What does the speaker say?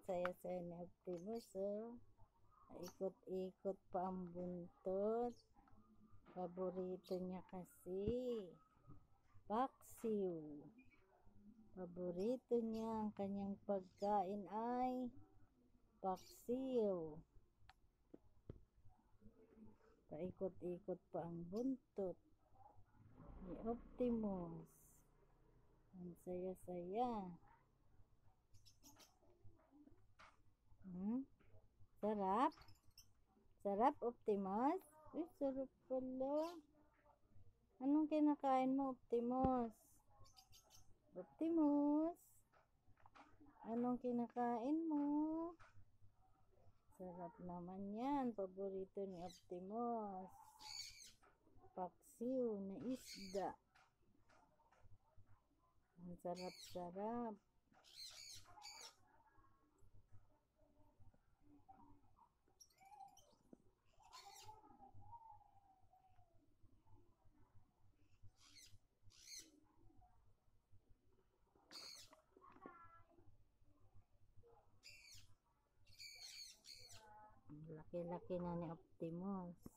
saya-saya ni Optimus, oh. Ikot-ikot pa ang buntot. Paborito niya kasi paksiw. Paborito niya, ang kanyang pagkain ay paksiw. Paikot-ikot pa ang buntot ni Optimus. Ang saya-saya. Sarap? Sarap, Optimus? Uy, sarap pala. Anong kinakain mo, Optimus? Optimus? Anong kinakain mo? Sarap naman yan. Paborito ni Optimus. Paksiw na isda. Ang sarap-sarap. Laki-laki na ni Optimus.